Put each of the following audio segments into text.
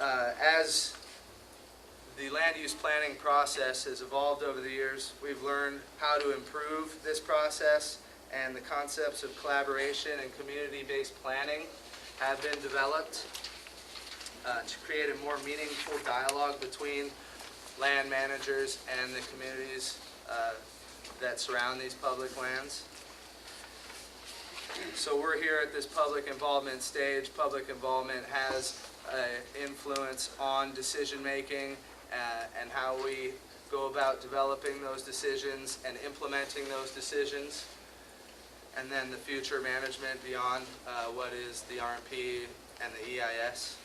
As the land use planning process has evolved over the years, we've learned how to improve this process, and the concepts of collaboration and community-based planning have been developed to create a more meaningful dialogue between land managers and the communities that surround these public lands. So we're here at this public involvement stage. Public involvement has influence on decision making and how we go about developing those decisions and implementing those decisions, and then the future management beyond what is the RMP and the EIS.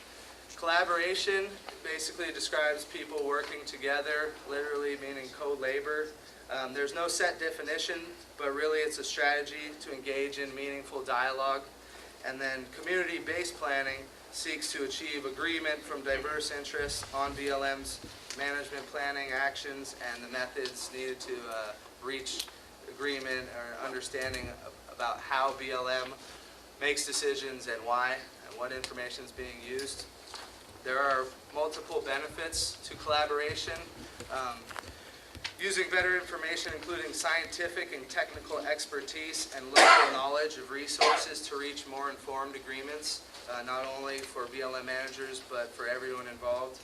Collaboration basically describes people working together, literally meaning co-labor. There's no set definition, but really it's a strategy to engage in meaningful dialogue. And then community-based planning seeks to achieve agreement from diverse interests on BLM's management planning actions and the methods needed to reach agreement or understanding about how BLM makes decisions and why and what information is being used. There are multiple benefits to collaboration. Using better information, including scientific and technical expertise and local knowledge of resources to reach more informed agreements, not only for BLM managers, but for everyone involved.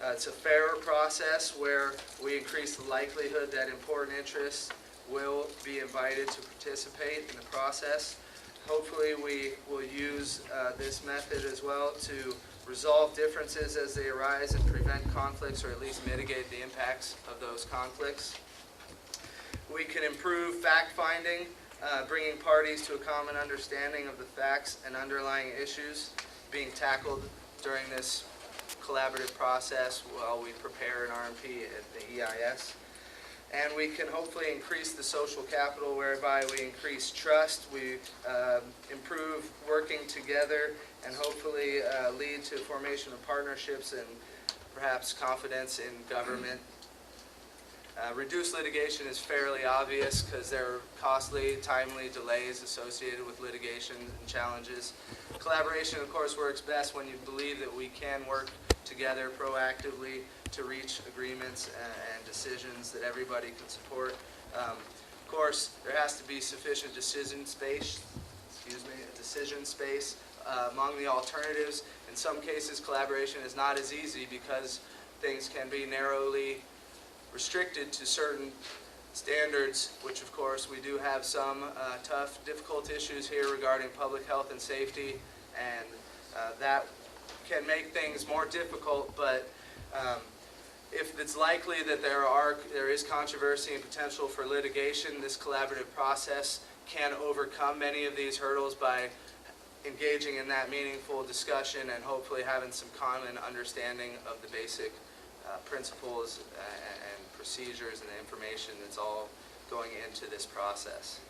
It's a fairer process where we increase the likelihood that important interests will be invited to participate in the process. Hopefully we will use this method as well to resolve differences as they arise and prevent conflicts, or at least mitigate the impacts of those conflicts. We can improve fact-finding, bringing parties to a common understanding of the facts and underlying issues being tackled during this collaborative process while we prepare an RMP at the EIS. And we can hopefully increase the social capital, whereby we increase trust, we improve working together, and hopefully lead to formation of partnerships and perhaps confidence in government. Reduced litigation is fairly obvious because there are costly, timely delays associated with litigation and challenges. Collaboration, of course, works best when you believe that we can work together proactively to reach agreements and decisions that everybody can support. Of course, there has to be sufficient decision space among the alternatives. In some cases, collaboration is not as easy because things can be narrowly restricted to certain standards, which of course we do have some tough, difficult issues here regarding public health and safety, and that can make things more difficult, but if it's likely that there is controversy and potential for litigation, this collaborative process can overcome many of these hurdles by engaging in that meaningful discussion and hopefully having some common understanding of the basic principles and procedures and the information that's all going into this process.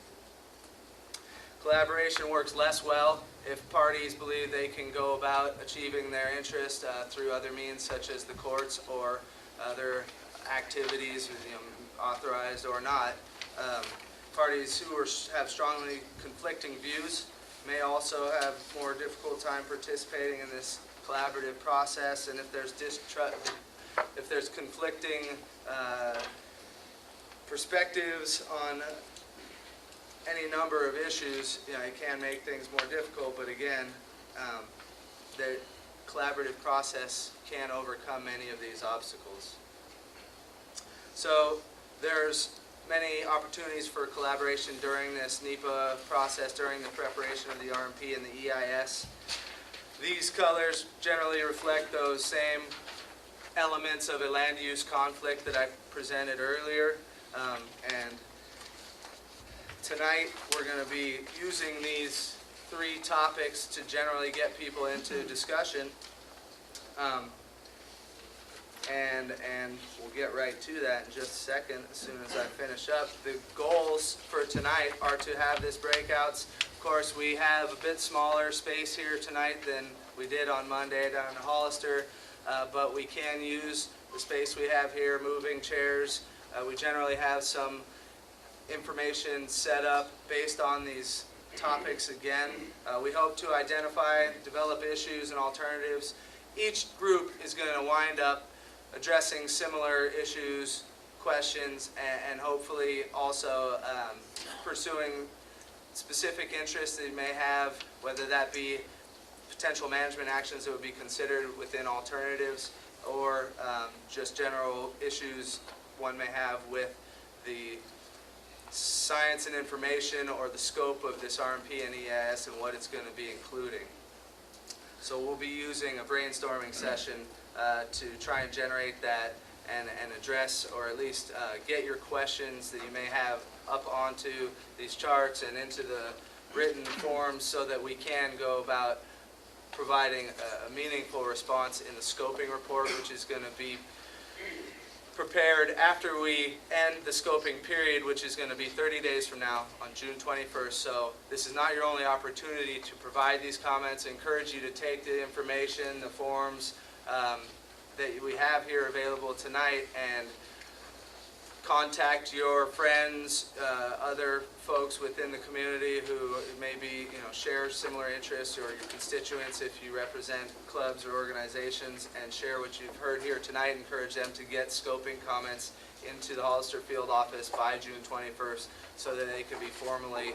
Collaboration works less well if parties believe they can go about achieving their interest through other means, such as the courts or other activities, authorized or not. Parties who have strongly conflicting views may also have more difficult time participating in this collaborative process, and if there's conflicting perspectives on any number of issues, it can make things more difficult, but again, the collaborative process can overcome many of these obstacles. So there's many opportunities for collaboration during this NEPA process, during the preparation of the RMP and the EIS. These colors generally reflect those same elements of a land use conflict that I presented earlier, and tonight we're going to be using these three topics to generally get people into discussion, and we'll get right to that in just a second as soon as I finish up. The goals for tonight are to have this breakouts. Of course, we have a bit smaller space here tonight than we did on Monday down in Hollister, but we can use the space we have here, moving chairs. We generally have some information set up based on these topics again. We hope to identify, develop issues and alternatives each group is going to wind up addressing similar issues, questions, and hopefully also pursuing specific interests that you may have, whether that be potential management actions that would be considered within alternatives, or just general issues one may have with the science and information or the scope of this RMP and EIS and what it's going to be including. So we'll be using a brainstorming session to try and generate that and address, or at least get your questions that you may have up onto these charts and into the written forms, so that we can go about providing a meaningful response in the scoping report, which is going to be prepared after we end the scoping period, which is going to be 30 days from now on June 21st. So this is not your only opportunity to provide these comments. I encourage you to take the information, the forms that we have here available tonight, and contact your friends, other folks within the community who maybe share similar interests, or your constituents if you represent clubs or organizations, and share what you've heard here tonight. Encourage them to get scoping comments into the Hollister Field office by June 21st so that they can be formally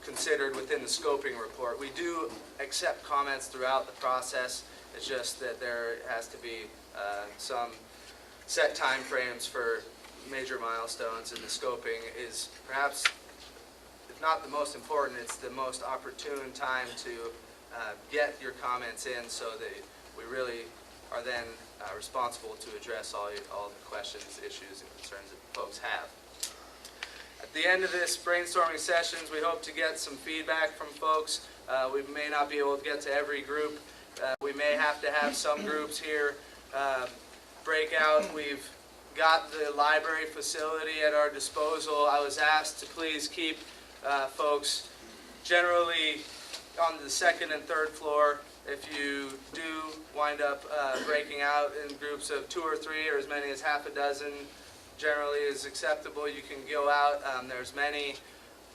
considered within the scoping report. We do accept comments throughout the process. It's just that there has to be some set time frames for major milestones, and the scoping is perhaps, if not the most important, it's the most opportune time to get your comments in, so that we really are then responsible to address all the questions, issues, and concerns that folks have. At the end of this brainstorming sessions, we hope to get some feedback from folks. We may not be able to get to every group. We may have to have some groups here break out. We've got the library facility at our disposal. I was asked to please keep folks generally on the second and third floor. If you do wind up breaking out in groups of 2 or 3, or as many as half a dozen, generally is acceptable. You can go out. There's many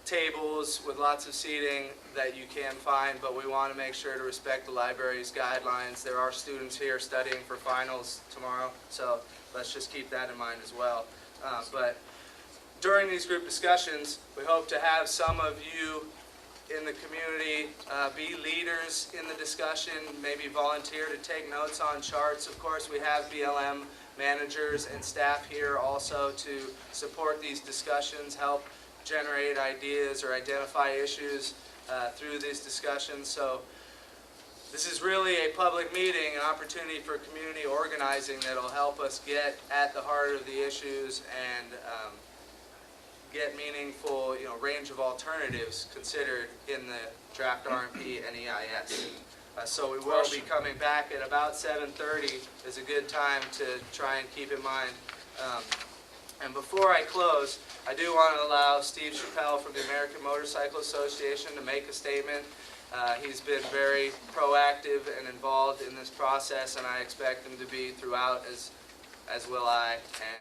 tables with lots of seating that you can find, but we want to make sure to respect the library's guidelines. There are students here studying for finals tomorrow, so let's just keep that in mind as well. But during these group discussions, we hope to have some of you in the community be leaders in the discussion, maybe volunteer to take notes on charts. Of course, we have BLM managers and staff here also to support these discussions, help generate ideas or identify issues through these discussions. So this is really a public meeting, an opportunity for community organizing that will help us get at the heart of the issues and get meaningful range of alternatives considered in the draft RMP and EIS. So we will be coming back at about 7:30 is a good time to try and keep in mind. And before I close, I do want to allow Steve Chappelle from the American Motorcycle Association to make a statement. He's been very proactive and involved in this process, and I expect him to be throughout, as will I.